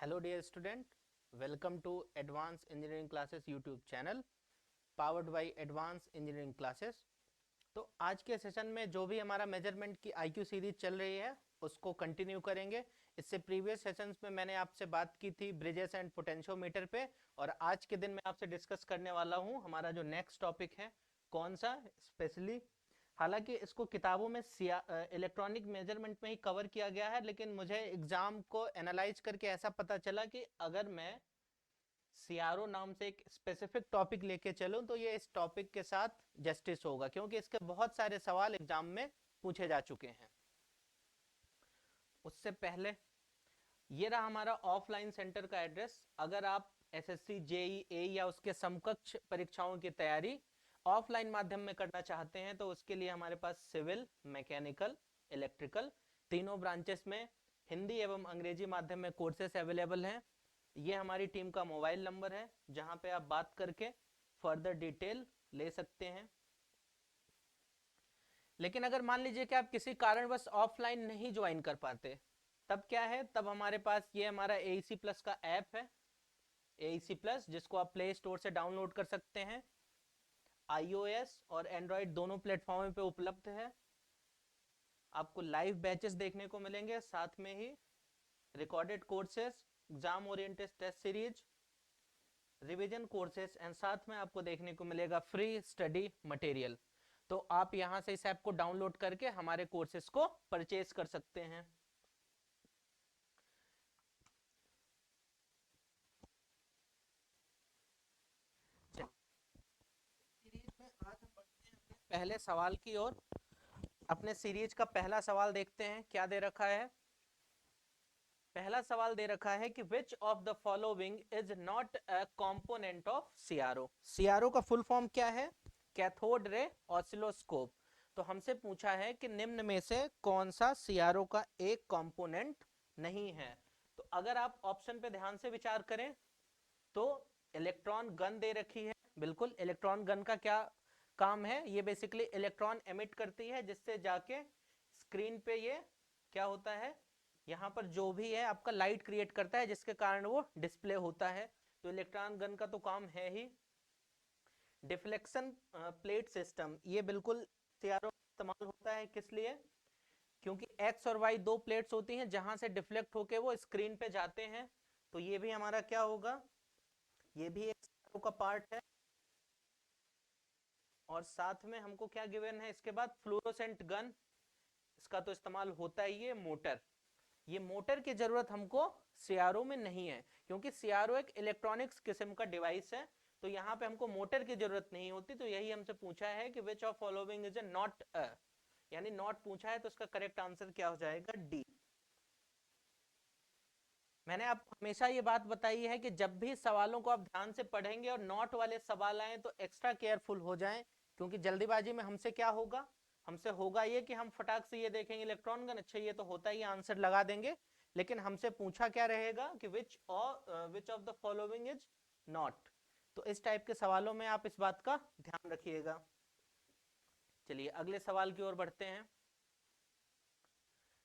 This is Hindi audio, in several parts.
Hello dear student, welcome to Advanced Engineering Classes YouTube channel powered by Advanced Engineering Classes। तो आज के सेशन में जो भी हमारा मेजरमेंट की IQ सीरीज चल रही है उसको कंटिन्यू करेंगे। इससे प्रीवियस सेशंस में मैंने आपसे बात की थी ब्रिजेस एंड पोटेंशियोमीटर पे, और आज के दिन मैं आपसे डिस्कस करने वाला हूँ हमारा जो नेक्स्ट टॉपिक है कौन सा स्पेशली। हालांकि इसको किताबों में इलेक्ट्रॉनिक मेजरमेंट में ही कवर किया गया है, लेकिन मुझे एग्जाम को एनालाइज करके ऐसा पता चला कि अगर मैं सीआरओ नाम से एक स्पेसिफिक टॉपिक लेके चलूं तो ये इस टॉपिक के साथ जस्टिस होगा, क्योंकि इसके बहुत सारे सवाल एग्जाम में पूछे जा चुके हैं। उससे पहले ये रहा हमारा ऑफलाइन सेंटर का एड्रेस। अगर आप एसएससी जेई ए या उसके समकक्ष परीक्षाओं की तैयारी ऑफलाइन माध्यम में करना चाहते हैं तो उसके लिए हमारे पास सिविल, मैकेनिकल, इलेक्ट्रिकल तीनों ब्रांचेस में हिंदी एवं अंग्रेजी माध्यम में कोर्सेस अवेलेबल हैं। ये हमारी टीम का मोबाइल नंबर है जहां पे आप बात करके फर्दर डिटेल ले सकते हैं। लेकिन अगर मान लीजिए कि आप किसी कारणवश ऑफलाइन नहीं ज्वाइन कर पाते, तब क्या है, तब हमारे पास ये हमारा AEC प्लस का ऐप है, AEC प्लस, जिसको आप प्ले स्टोर से डाउनलोड कर सकते हैं। iOS और एंड्रॉयड दोनों प्लेटफॉर्म पे उपलब्ध है। आपको लाइव बैचेस देखने को मिलेंगे, साथ में ही recorded courses, exam oriented test series, revision courses and साथ में आपको देखने को मिलेगा फ्री स्टडी मटेरियल। तो आप यहां से इस ऐप को डाउनलोड करके हमारे कोर्सेस को परचेज कर सकते हैं। पहले सवाल की ओर, अपने सीरीज का पहला सवाल देखते हैं क्या दे रखा है। पहला सवाल दे रखा है कि which of the following is not a component of CRO. CRO का फुल फॉर्म क्या है? Cathode ray oscilloscope. तो हमसे पूछा है कि निम्न में से कौन सा सीआरओ का एक कंपोनेंट नहीं है। तो अगर आप ऑप्शन पे ध्यान से विचार करें तो इलेक्ट्रॉन गन दे रखी है। बिल्कुल, इलेक्ट्रॉन गन का क्या काम है? ये बेसिकली इलेक्ट्रॉन एमिट करती है जिससे जाके स्क्रीन पे ये क्या होता है, यहाँ पर जो भी है आपका लाइट क्रिएट करता है जिसके कारण वो डिस्प्ले होता है। तो इलेक्ट्रॉन गन का तो काम है ही। डिफ्लेक्शन प्लेट सिस्टम, ये बिल्कुल सीआरओ इस्तेमाल होता है। किस लिए? क्योंकि एक्स और वाई दो प्लेट्स होती हैं जहां से डिफ्लेक्ट होके वो स्क्रीन पे जाते हैं। तो ये भी हमारा क्या होगा, ये भी एक सीआरओ का पार्ट है। और साथ में हमको क्या गिवन है इसके बाद, फ्लोरोसेंट गन, इसका तो इस्तेमाल होता ही है। मोटर, ये मोटर की जरूरत हमको सीआरओ में नहीं है, क्योंकि सीआरओ एक इलेक्ट्रॉनिक्स किस्म का डिवाइस है। तो यहाँ पे हमको मोटर की जरूरत नहीं होती। तो यही हमसे पूछा है कि which of following is a not a, यानी नॉट पूछा है तो इसका करेक्ट आंसर क्या हो जाएगा? डी। मैंने आपको हमेशा ये बात बताई है कि जब भी सवालों को आप ध्यान से पढ़ेंगे और नॉट वाले सवाल आए तो एक्स्ट्रा केयरफुल हो जाएं, क्योंकि जल्दीबाजी में हमसे क्या होगा, हमसे होगा ये कि हम फटाक से ये देखेंगे इलेक्ट्रॉन गन, अच्छा ये तो होता ही, आंसर लगा देंगे। लेकिन हमसे पूछा क्या रहेगा कि which of the following is not. तो इस टाइप के सवालों में आप इस बात का ध्यान रखिएगा। चलिए अगले सवाल की ओर बढ़ते हैं।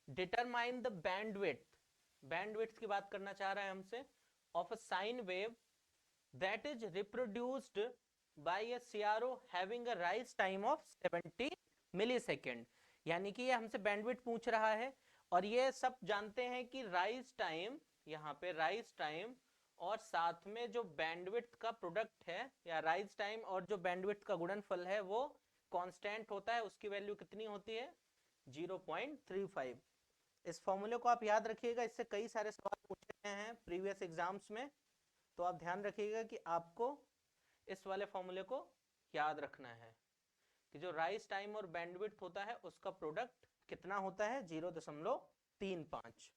डिटरमाइन द बैंडविड्थ, बैंडविड्थ की बात करना चाह रहा है हमसे, of a sine wave that is reproduced by a CRO having a rise time of 70 millisecond. यानी कि ये हमसे बैंडविड्थ पूछ रहा है, और ये सब जानते हैं कि राइज टाइम, यहाँ पे राइज टाइम और साथ में जो बैंडविड्थ का प्रोडक्ट है, या राइज टाइम और जो बैंडविड्थ का गुणनफल है वो कांस्टेंट होता है। उसकी वैल्यू कितनी होती है? 0.35। इस फॉर्मूले को आप याद रखिएगा, इससे कई सारे सवाल पूछे गए हैं प्रीवियस एग्जाम्स में। तो आप ध्यान रखिएगा कि आपको इस वाले फॉर्मूले को याद रखना है कि जो राइज टाइम और बैंडविड्थ होता है उसका प्रोडक्ट कितना होता है? 0.35।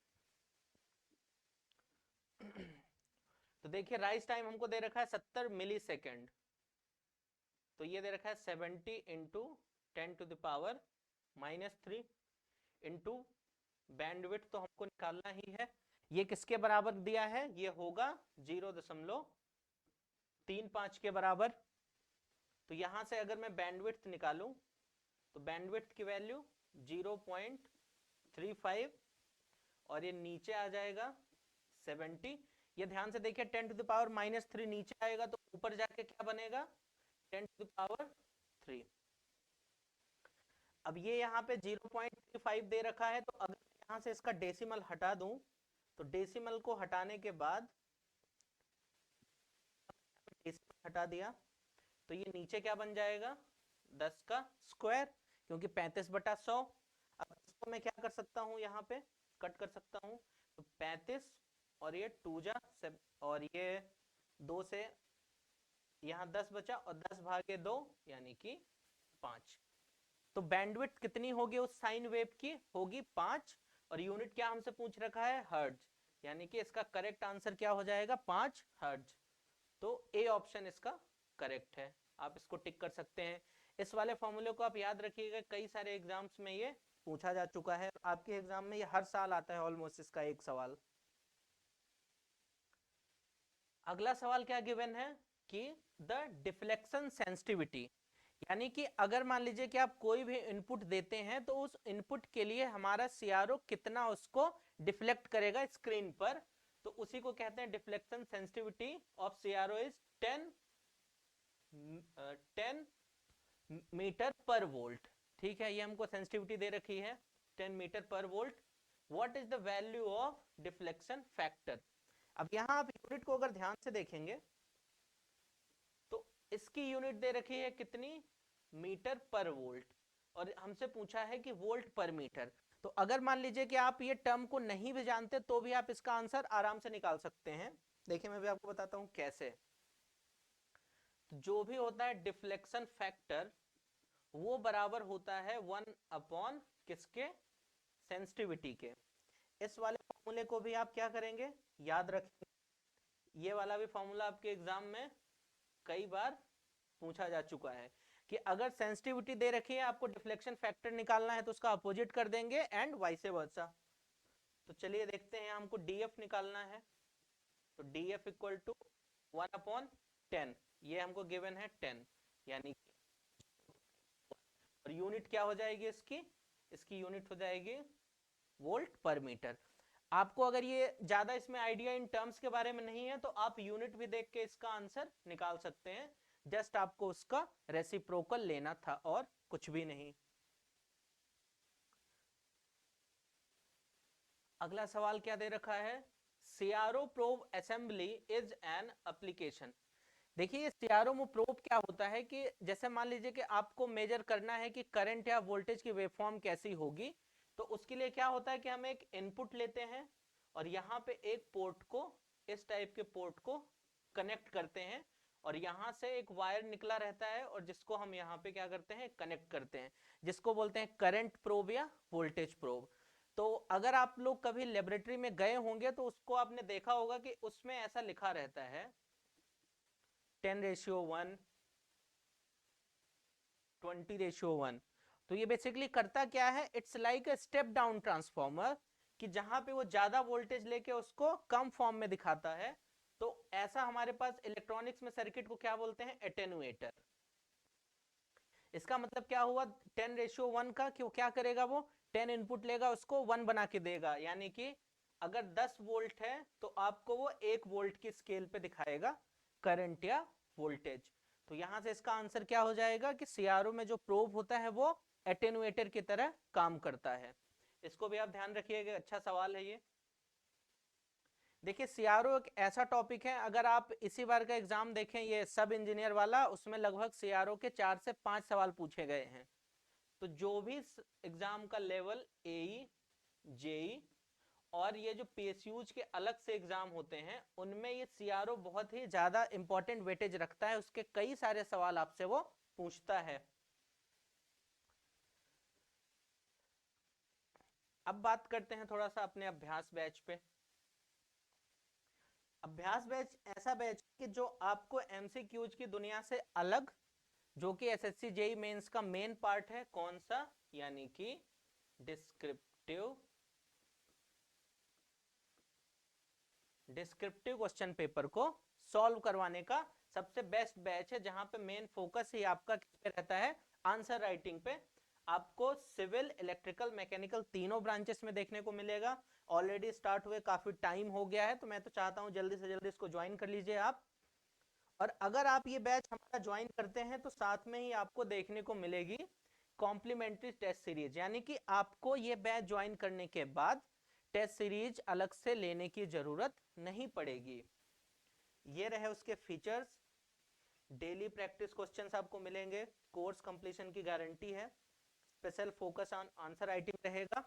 तो देखिए राइज टाइम हमको दे रखा है 70 मिलीसेकेंड, तो ये दे रखा है 70 इंटू 10⁻³ इंटू बैंडविड्थ तो हमको निकालना ही है। ये किसके बराबर दिया है? ये होगा 0.35 के बराबर। तो यहां से अगर मैं बैंडविड्थ निकालूं तो बैंडविड्थ की वैल्यू 0.35, और ये नीचे आ जाएगा 70। ये ध्यान से देखिए 10 टू द पावर -3 नीचे आएगा तो ऊपर जाके क्या बनेगा 10 टू द पावर 3। अब ये यहाँ पे 0.35 दे रखा है, तो अगर यहाँ से इसका डेसिमल हटा दूं तो डेसिमल को हटाने के बाद डेसिमल हटा दिया तो ये नीचे क्या बन जाएगा 10 का स्क्वायर, क्योंकि 35/100। अब इसको मैं क्या कर सकता हूँ, यहाँ पे कट कर सकता हूँ, तो 35 और ये 2 जा और ये 2 से यहाँ 10 बचा और 10/2 यानी कि 5। तो बैंडविड्थ कितनी होगी उस साइन वेव की, होगी 5, और यूनिट क्या हमसे पूछ रखा है हर्ट्ज, यानी कि इसका करेक्ट आंसर क्या हो जाएगा 5 हर्ट्ज। तो ए ऑप्शन इसका करेक्ट है, आप इसको टिक कर सकते हैं। इस वाले फॉर्मूले को आप याद रखिएगा, कई सारे एग्जाम्स में ये पूछा जा चुका है, आपके एग्जाम में ये हर साल आता है ऑलमोस्ट इसका एक सवाल। अगला सवाल क्या गिवन है कि द डिफ्लेक्शन सेंसिटिविटी, यानी कि अगर मान लीजिए कि आप कोई भी इनपुट देते हैं तो उस इनपुट के लिए हमारा सीआरओ कितना उसको डिफ्लेक्ट करेगा स्क्रीन पर, तो उसी को कहते हैं deflection sensitivity of CRO is 10 metre per volt. ठीक है, ये हमको सेंसिटिविटी दे रखी है 10 metre per volt. What is the value of deflection factor. अब यहां आप यूनिट को अगर ध्यान से देखेंगे तो इसकी यूनिट दे रखी है कितनी, मीटर पर वोल्ट, और हमसे पूछा है कि वोल्ट पर मीटर। तो अगर मान लीजिए कि आप ये टर्म को नहीं भी जानते तो भी आप इसका आंसर आराम से निकाल सकते हैं। देखिए मैं भी आपको बताता हूं कैसे। तो जो भी होता है डिफ्लेक्शन फैक्टर वो बराबर होता है 1 किसके, सेंसिटिविटी के। इस वाले फॉर्मूले को भी आप क्या करेंगे, याद रखेंगे। ये वाला भी फॉर्मूला आपके एग्जाम में कई बार पूछा जा चुका है कि अगर सेंसिटिविटी दे रखी है आपको डिफ्लेक्शन फैक्टर निकालना है तो उसका अपोजिट कर देंगे एंड वाइस वर्सा। तो चलिए देखते हैं, हमको डीएफ निकालना है, तो डीएफ इक्वल टू 1/10, ये हमको गिवन है 10, यानी और यूनिट क्या हो जाएगी इसकी, इसकी यूनिट हो जाएगी वोल्ट पर मीटर। आपको अगर ये ज्यादा इसमें आइडिया इन टर्म्स के बारे में नहीं है तो आप यूनिट भी देख के इसका आंसर निकाल सकते हैं, जस्ट आपको उसका रेसिप्रोकल लेना था और कुछ भी नहीं। अगला सवाल क्या दे रखा है, CRO probe assembly is an application. देखिए सीआरओ प्रोब क्या होता है कि जैसे मान लीजिए कि आपको मेजर करना है कि करंट या वोल्टेज की वेवफॉर्म कैसी होगी, तो उसके लिए क्या होता है कि हम एक इनपुट लेते हैं और यहाँ पे एक पोर्ट को, इस टाइप के पोर्ट को कनेक्ट करते हैं, और यहाँ से एक वायर निकला रहता है और जिसको हम यहाँ पे क्या करते हैं कनेक्ट करते हैं, जिसको बोलते हैं करंट प्रोब या वोल्टेज प्रोब। तो अगर आप लोग कभी लेबोरेटरी में गए होंगे तो उसको आपने देखा होगा कि उसमें ऐसा लिखा रहता है 10:1, 20:1। तो ये बेसिकली करता क्या है, it's like a step down transformer, कि जहां पे वो ज्यादा वोल्टेज लेके उसको कम फॉर्म में दिखाता है। तो ऐसा हमारे पास इलेक्ट्रॉनिक्स में सर्किट को क्या बोलते हैं, एटेन्यूएटर। इसका मतलब क्या हुआ 10:1 का, कि वो क्या करेगा, वो 10 इनपुट लेगा उसको 1 बना के देगा, यानी कि अगर 10 वोल्ट है तो आपको वो 1 वोल्ट की स्केल पे दिखाएगा करंट या वोल्टेज। तो यहां से इसका आंसर क्या हो जाएगा कि सीआरओ में जो प्रोब होता है वो एटेन्यूएटर की तरह काम करता है। इसको भी आप ध्यान रखिएगा, अच्छा सवाल है ये। देखिए सीआरओ एक ऐसा टॉपिक है, अगर आप इसी बार का एग्जाम देखें ये सब इंजीनियर वाला, उसमें लगभग सीआरओ के 4 से 5 सवाल पूछे गए हैं। तो जो भी एग्जाम का लेवल एई, जेई और ये जो पीएसयूज के अलग से एग्जाम होते हैं उनमें ये सीआरओ बहुत ही ज्यादा इंपॉर्टेंट वेटेज रखता है, उसके कई सारे सवाल आपसे वो पूछता है। अब बात करते हैं थोड़ा सा अपने अभ्यास बैच पे। अभ्यास बैच ऐसा बैच कि जो आपको एमसीक्यूज की दुनिया से अलग, जो कि एसएससी जेई मेंस का मेन पार्ट है, कौन सा, यानी कि डिस्क्रिप्टिव क्वेश्चन पेपर को सॉल्व करवाने का सबसे बेस्ट बैच है, जहां पे मेन फोकस ही आपका किस पे रहता है, आंसर राइटिंग पे। आपको सिविल, इलेक्ट्रिकल, मैकेनिकल तीनों ब्रांचेस में देखने को मिलेगा, ऑलरेडी स्टार्ट हुए काफी टाइम हो गया है, तो मैं तो चाहता हूं जल्दी से जल्दी इसको ज्वाइन कर लीजिए आप। और अगर आप ये बैच हमारा ज्वाइन करते हैं तो साथ में ही आपको देखने को मिलेगी कॉम्प्लीमेंट्री टेस्ट सीरीज, यानी कि आपको ये बैच ज्वाइन करने के बाद टेस्ट सीरीज अलग से लेने की जरूरत नहीं पड़ेगी। ये रहे उसके फीचर्स। डेली प्रैक्टिस क्वेश्चंस आपको मिलेंगे, कोर्स कंप्लीशन की गारंटी है, special focus on answer writing रहेगा।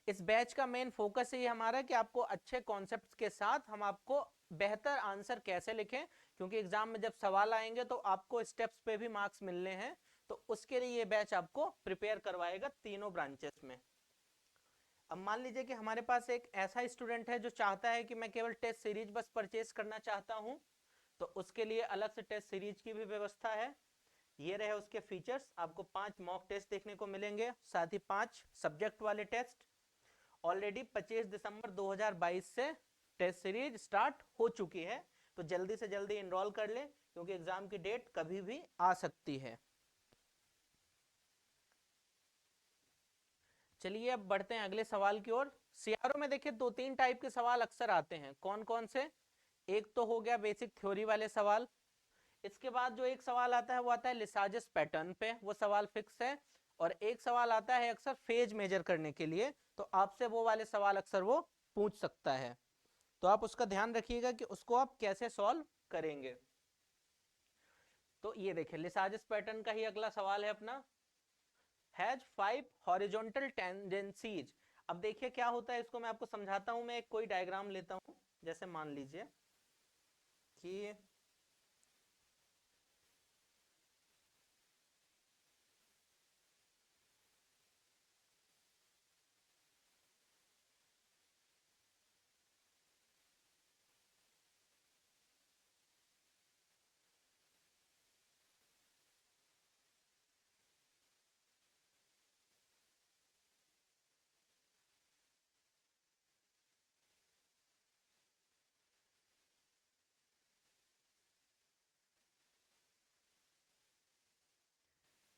इस बैच का मेन फोकस ये हमारा कि आपको अच्छे कॉन्सेप्ट्स के साथ हम आपको बेहतर आंसर कैसे लिखें, क्योंकि एग्जाम में जब सवाल आएंगे तो आपको स्टेप्स पे भी मार्क्स मिलने हैं, तो उसके लिए ये बैच आपको प्रिपेयर करवाएगा तीनों ब्रांचेस में। अब मान लीजिए कि हमारे पास एक ऐसा स्टूडेंट है जो चाहता है कि मैं केवल टेस्ट सीरीज बस परचेज करना चाहता हूं, तो उसके लिए अलग से टेस्ट सीरीज की भी व्यवस्था है। ये रहे उसके फीचर्स। आपको 5 मॉक टेस्ट देखने को मिलेंगे, साथ ही 5 सब्जेक्ट वाले टेस्ट। ऑलरेडी 25 दिसंबर 2022 से टेस्ट सीरीज स्टार्ट हो चुकी है, तो जल्दी से जल्दी एनरोल कर ले, क्योंकि एग्जाम की डेट कभी भी आ सकती है। चलिए अब बढ़ते हैं अगले सवाल की ओर। सीआरओ में देखिए 2-3 टाइप के सवाल अक्सर आते हैं। कौन कौन से? एक तो हो गया बेसिक थ्योरी वाले सवाल। इसके बाद जो एक सवाल आता है वो आता है लिसाजस पैटर्न पे, वो सवाल फिक्स है। और एक सवाल आता है अक्सर फेज मेजर करने के लिए, तो आपसे वो वाले सवाल अक्सर वो पूछ सकता है, तो आप उसका ध्यान रखिएगा कि उसको आप कैसे सॉल्व करेंगे। तो ये देखिए लिसाजस पैटर्न का ही अगला सवाल है अपना, हैज 5 हॉरिजॉन्टल टेंडेंसीज। अब देखिए क्या होता है, इसको मैं आपको समझाता हूं। मैं एक कोई डायग्राम लेता हूं, जैसे मान लीजिए कि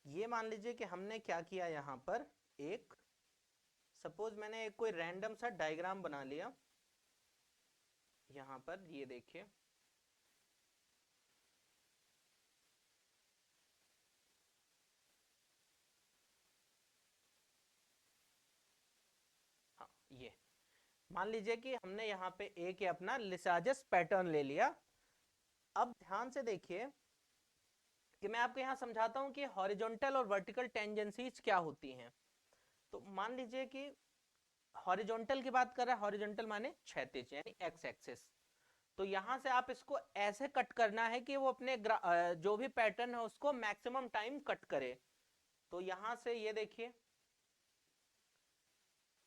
ये मान लीजिए कि हमने क्या किया यहां पर, एक सपोज मैंने एक कोई रैंडम सा डायग्राम बना लिया यहां पर, ये देखिए। हाँ, ये मान लीजिए कि हमने यहाँ पे एक अपना लिसाजस पैटर्न ले लिया। अब ध्यान से देखिए कि मैं आपको यहाँ समझाता हूँ कि हॉरिजॉन्टल और वर्टिकल टेंजेंसीज क्या होती हैं। तो मान लीजिए कि हॉरिजॉन्टल की बात कर रहा है, हॉरिजॉन्टल माने क्षैतिज यानी एक्स एक्सिस। तो यहां से आप इसको ऐसे कट करना है कि वो अपने जो भी पैटर्न है उसको मैक्सिमम टाइम कट करे। तो यहां से ये देखिए,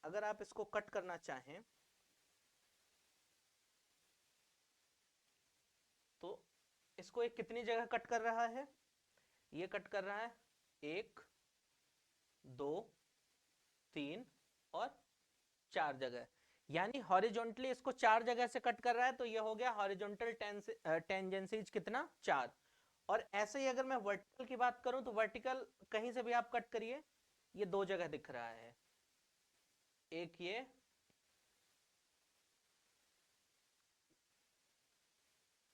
अगर आप इसको कट करना चाहें तो इसको एक कितनी जगह कट कर रहा है, ये कट कर रहा है 1 2 3 और 4 जगह, यानी हॉरिजॉन्टली इसको 4 जगह से कट कर रहा है, तो ये हो गया हॉरिजॉन्टल टेंजेंसीज कितना, 4। और ऐसे ही अगर मैं वर्टिकल की बात करूं तो वर्टिकल कहीं से भी आप कट करिए, ये 2 जगह दिख रहा है, एक ये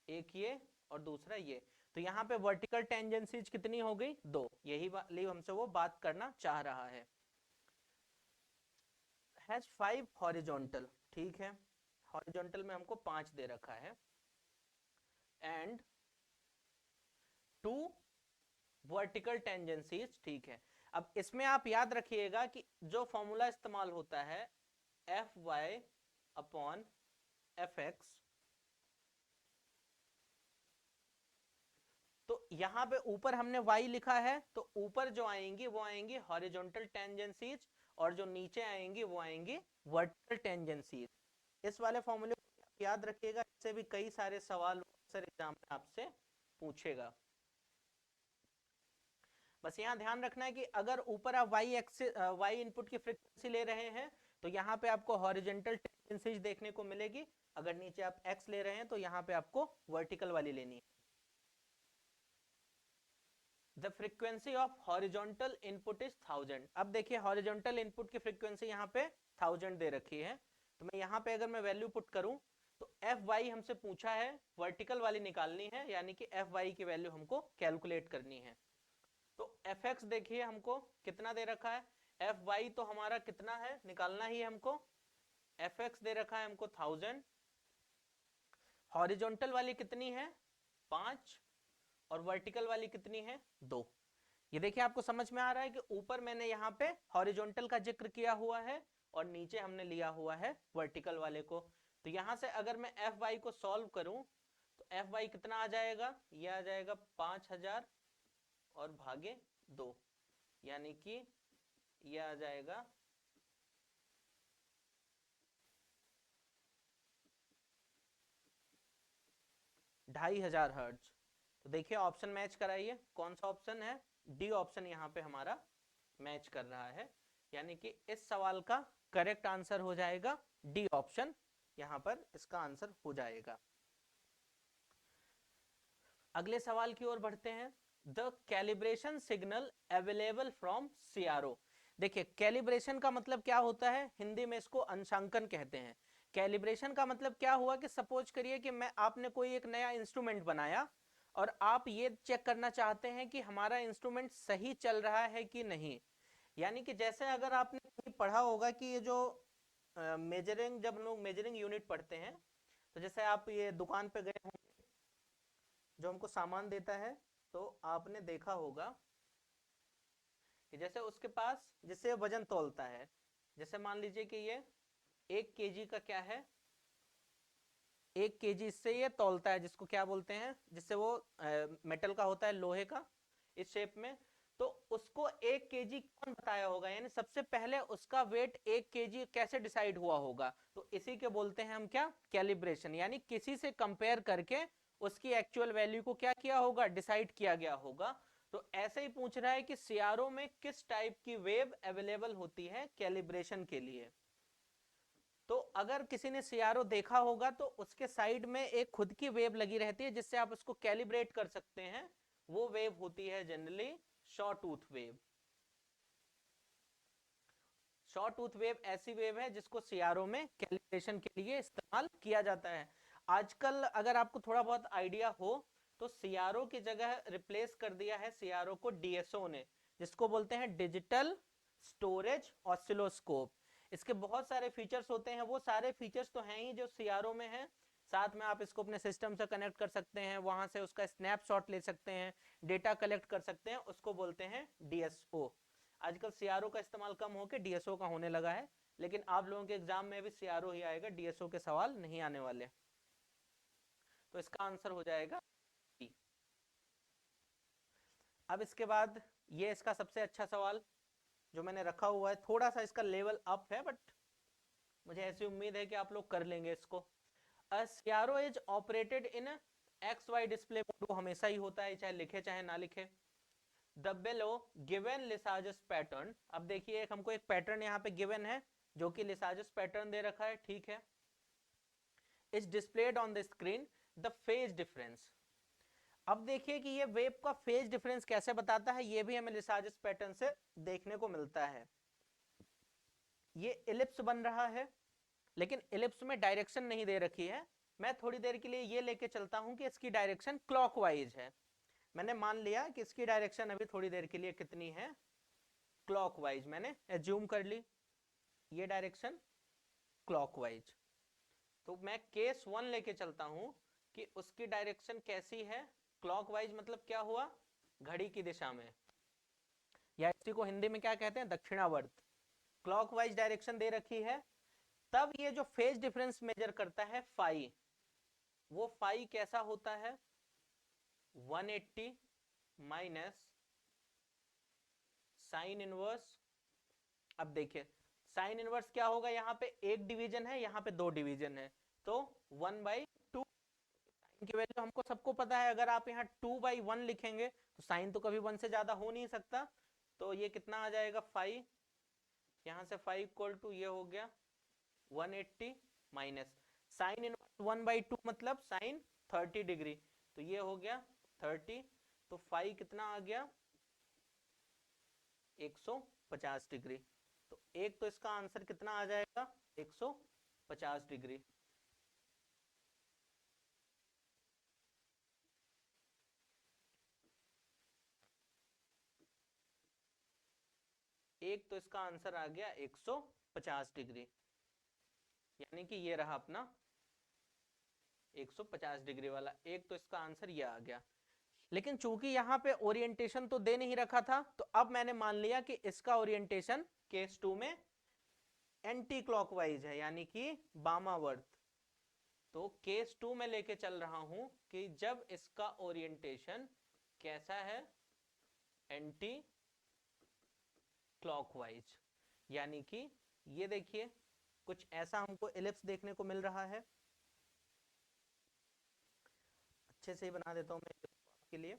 एक ये और दूसरा ये। तो यहाँ पे वर्टिकल टेंजेंसीज कितनी हो गई, 2। यही वाली हमसे वो बात करना चाह रहा है। हैज 5 हॉरिजॉन्टल, ठीक है, हॉरिजॉन्टल में हमको 5 दे रखा है, एंड 2 वर्टिकल टेंजेंसीज, ठीक है। अब इसमें आप याद रखिएगा कि जो फॉर्मूला इस्तेमाल होता है F Y upon F X, तो यहां पे ऊपर हमने y लिखा है, तो ऊपर जो आएंगी वो आएंगी हॉरिजॉन्टल टेंजेंसीज, और जो नीचे आएंगी वो आएंगी वर्टिकल टेंजेंसीज। इस वाले फॉर्मूले को आप याद रखिएगा, इससे भी कई सारे सवाल अक्सर एग्जाम में आपसे पूछेगा। बस यहाँ ध्यान रखना है कि अगर ऊपर आप y इनपुट की फ्रीक्वेंसी ले रहे हैं तो यहाँ पे आपको हॉरिजॉन्टल टेंडेंसीज देखने को मिलेगी, अगर नीचे आप x ले रहे हैं तो यहाँ पे आपको वर्टिकल वाली लेनी है। The frequency of horizontal input is 1000। अब देखिए हॉरिजॉन्टल इनपुट की फ्रीक्वेंसी यहाँ पे 1000 दे रखी है, तो मैं यहाँ पे अगर मैं वैल्यू पुट करूं तो एफ वाई हमसे पूछा है, वर्टिकल वाली निकालनी है, यानी कि एफ वाई की वैल्यू हमको कैलकुलेट करनी है। तो एफ एक्स देखिए हमको कितना दे रखा है, एफ वाई तो हमारा कितना है निकालना ही है हमको, एफ एक्स दे रखा है हमको 1000, हॉरिजॉन्टल वाली कितनी है 5, और वर्टिकल वाली कितनी है 2। ये देखिए आपको समझ में आ रहा है कि ऊपर मैंने यहाँ पे हॉरिजॉन्टल का जिक्र किया हुआ है और नीचे हमने लिया हुआ है वर्टिकल वाले को। तो यहाँ से अगर मैं एफ वाई को सॉल्व करूं तो एफ वाई कितना आ जाएगा, ये आ जाएगा 5000 और भागे 2, यानी कि ये आ जाएगा 2500 हर्ट्ज। तो देखिए ऑप्शन मैच कराइए, कौन सा ऑप्शन है, डी ऑप्शन यहाँ पे हमारा मैच कर रहा है, यानी कि इस सवाल का करेक्ट आंसर हो जाएगा डी ऑप्शन, यहाँ पर इसका आंसर हो जाएगा। अगले सवाल की ओर बढ़ते हैं। The calibration signal available from CRO. देखिए कैलिब्रेशन का मतलब क्या होता है, हिंदी में इसको अंशांकन कहते हैं। कैलिब्रेशन का मतलब क्या हुआ कि सपोज करिए कि मैं आपने कोई एक नया इंस्ट्रूमेंट बनाया और आप ये चेक करना चाहते हैं कि हमारा इंस्ट्रूमेंट सही चल रहा है कि नहीं। यानी कि जैसे अगर आपने कहीं पढ़ा होगा कि ये जो मेजरिंग, जब हम लोग मेजरिंग यूनिट पढ़ते हैं, तो जैसे आप ये दुकान पे गए होंगे, जो हमको सामान देता है, तो आपने देखा होगा कि जैसे उसके पास जिससे वजन तौलता है, जैसे मान लीजिए कि ये 1 kg का क्या है, 1 kg इससे ये तौलता है, जिसको क्या बोलते हैं, जिससे वो मेटल का होता है, लोहे का इस शेप में। तो उसको 1 kg कौन बताया होगा, यानी सबसे पहले उसका वेट 1 kg कैसे डिसाइड हुआ होगा, तो इसी के बोलते हैं हम क्या, कैलिब्रेशन। यानी किसी से कंपेयर करके उसकी एक्चुअल वैल्यू को क्या किया होगा, डिसाइड किया गया होगा। तो ऐसे ही पूछ रहा है कि सीआरओ में किस टाइप की वेव अवेलेबल होती है कैलिब्रेशन के लिए। तो अगर किसी ने सीआरओ देखा होगा तो उसके साइड में एक खुद की वेव लगी रहती है जिससे आप उसको कैलिब्रेट कर सकते हैं, वो वेव होती है जनरली शॉटूथ वेव। शॉटूथ वेव ऐसी वेव है जिसको सीआरओ में कैलिब्रेशन के लिए इस्तेमाल किया जाता है। आजकल अगर आपको थोड़ा बहुत आइडिया हो तो सीआरओ की जगह रिप्लेस कर दिया है सीआरओ को डीएसओ ने, जिसको बोलते हैं डिजिटल स्टोरेज ऑसिलोस्कोप। इसके बहुत सारे फीचर्स होते हैं, वो सारे फीचर्स तो हैं ही जो सीआरओ में हैं, साथ में आप इसको अपने सिस्टम से कनेक्ट कर सकते हैं, वहां से उसका स्नैपशॉट ले सकते हैं, डेटा कलेक्ट कर सकते हैं, उसको बोलते हैं डीएसओ। आजकल सीआरओ का इस्तेमाल कम होकर डीएसओ का होने लगा है, लेकिन आप लोगों के एग्जाम में भी सीआरओ ही आएगा, डीएसओ के सवाल नहीं आने वाले। तो इसका आंसर हो जाएगा डी। अब इसके बाद ये इसका सबसे अच्छा सवाल जो मैंने रखा हुआ है, थोड़ा सा इसका लेवल अप है, बट मुझे ऐसी उम्मीद है कि आप लोग कर लेंगे इसको। A CRO is operated in X Y display mode, वो हमेशा ही होता है चाहे लिखे चाहे ना लिखे। The below given Lissajous pattern, अब देखिए हमको एक पैटर्न यहाँ पे गिवन है जो कि लिसाजस पैटर्न दे रखा है, ठीक है। Is displayed on the screen the phase difference. अब देखिए कि ये वेव का फेज डिफरेंस कैसे बताता है, ये भी हमें लिसाजस पैटर्न से देखने को मिलता है। ये इलिप्स बन रहा है, लेकिन इलिप्स में डायरेक्शन नहीं दे रखी है। मैं थोड़ी देर के लिए ये लेके चलता हूं कि इसकी डायरेक्शन क्लॉकवाइज है। मैंने मान लिया कि इसकी डायरेक्शन अभी थोड़ी देर के लिए कितनी है, क्लॉकवाइज, मैंने एज्यूम कर ली ये डायरेक्शन क्लॉकवाइज। तो मैं केस 1 लेके चलता हूं कि उसकी डायरेक्शन कैसी है, क्लॉकवाइज, मतलब क्या हुआ, घड़ी की दिशा में, या इसी को हिंदी में क्या कहते हैं, दक्षिणावर्त। क्लॉकवाइज डायरेक्शन दे रखी है, तब ये जो फेज डिफरेंस मेजर करता है फाई, वो फाई कैसा होता है, 180 माइनस साइन इनवर्स। अब देखिए साइन इनवर्स क्या होगा, यहाँ पे एक डिवीजन है, यहाँ पे 2 डिवीजन है, तो 1/2। साइन की वैल्यू हमको सबको पता है, अगर आप यहाँ 2/1 लिखेंगे तो साइन तो कभी 1 से ज्यादा हो नहीं सकता, तो ये कितना आ जाएगा 5, यहाँ से 5 इक्वल टू ये हो गया 180 माइनस साइन इनवर्स 1/2 मतलब साइन 30 डिग्री, तो ये हो गया 30, तो 5 कितना आ गया 150 डिग्री। तो एक तो इसका आंसर कितना आ जाएगा 150 डिग्री। एक तो इसका आंसर आ गया 150 डिग्री, यानी कि ये रहा अपना 150 डिग्री वाला। एक तो इसका आंसर ये आ गया। लेकिन चूंकि यहाँ पे ओरिएंटेशन तो दे नहीं रखा था, तो अब मैंने मान लिया कि इसका ओरिएंटेशन केस 2 में एंटी क्लॉकवाइज है, यानी कि वामावर्त। तो केस 2 में लेके चल रहा हूं कि जब इसका ओरिएंटेशन कैसा है, एंटी क्लॉकवाइज, यानी कि ये देखिए कुछ ऐसा हमको एलिप्स देखने को मिल रहा है। अच्छे से ही बना देता हूं मैं आपके लिए।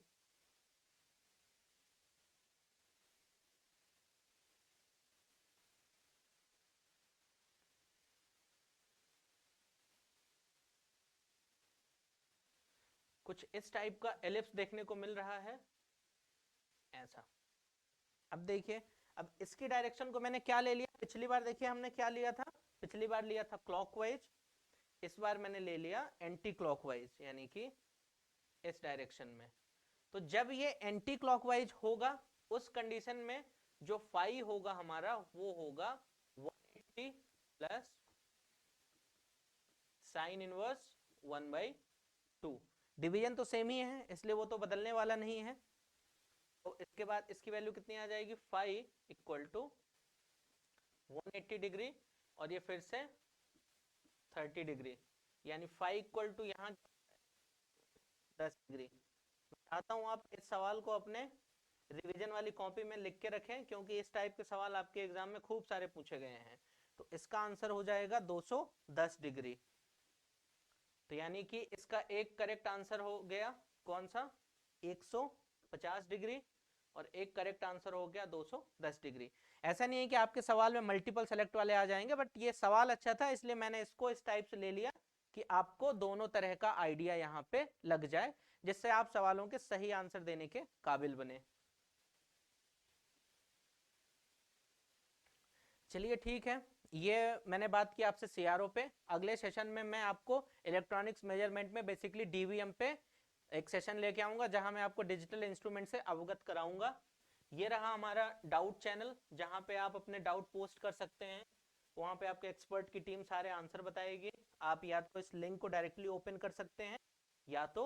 कुछ इस टाइप का एलिप्स देखने को मिल रहा है, ऐसा। अब देखिए, अब इसकी डायरेक्शन को मैंने क्या ले लिया, पिछली बार देखिए हमने क्या लिया था, पिछली बार लिया था क्लॉकवाइज, इस बार मैंने ले लिया एंटी क्लॉकवाइज, यानी कि इस डायरेक्शन में। तो जब ये एंटी क्लॉकवाइज होगा, उस कंडीशन में जो फाई होगा हमारा वो होगा 180 प्लस साइन इनवर्स 1/2। डिवीजन तो सेम ही है, इसलिए वो तो बदलने वाला नहीं है। तो इसके बाद इसकी वैल्यू कितनी आ जाएगी, फाई इक्वल टू 180 डिग्री और ये फिर से 30 डिग्री, यानी फाई इक्वल टू यहाँ 10 डिग्री। चाहता हूँ आप इस सवाल को अपने रिवीजन वाली कॉपी में लिख के रखें, क्योंकि इस टाइप के सवाल आपके एग्जाम में खूब सारे पूछे गए हैं। तो इसका आंसर हो जाएगा 210 डिग्री। तो यानी कि इसका एक करेक्ट आंसर हो गया कौन सा, 150 डिग्री, और एक करेक्ट आंसर हो गया 210 डिग्री। ऐसा नहीं है कि आपके सवाल में मल्टीपल सेलेक्ट वाले आ जाएंगे, बट ये सवाल अच्छा था इसलिए मैंने इसको इस टाइप से ले लिया कि आपको दोनों तरह का आइडिया यहाँ पे लग जाए, जिससे आप सवालों के सही आंसर देने के काबिल बने। चलिए ठीक है, ये मैंने बात की आपसे सीआरओ पे। अगले सेशन में मैं आपको इलेक्ट्रॉनिक्स मेजरमेंट में बेसिकली डीवीएम पे एक सेशन लेके आऊंगा, जहां मैं आपको डिजिटल इंस्ट्रूमेंट से अवगत कराऊंगा। ये रहा हमारा डाउट चैनल, जहां पे आप अपने डाउट पोस्ट कर सकते हैं। वहां पे आपके एक्सपर्ट की टीम सारे आंसर बताएगी। आप या तो इस लिंक को डायरेक्टली ओपन कर सकते हैं, या तो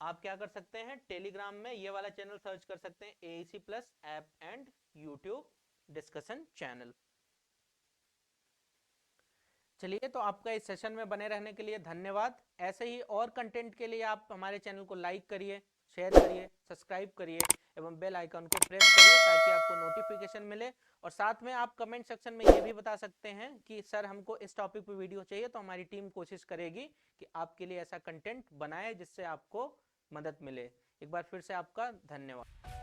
आप क्या कर सकते हैं, टेलीग्राम में ये वाला चैनल सर्च कर सकते हैं, AEC plus app and YouTube discussion channel. चलिए, तो आपका इस सेशन में बने रहने के लिए धन्यवाद। ऐसे ही और कंटेंट के लिए आप हमारे चैनल को लाइक करिए, शेयर करिए, सब्सक्राइब करिए एवं बेल आइकन को प्रेस करिए ताकि आपको नोटिफिकेशन मिले। और साथ में आप कमेंट सेक्शन में ये भी बता सकते हैं कि सर हमको इस टॉपिक पे वीडियो चाहिए, तो हमारी टीम कोशिश करेगी कि आपके लिए ऐसा कंटेंट बनाए जिससे आपको मदद मिले। एक बार फिर से आपका धन्यवाद।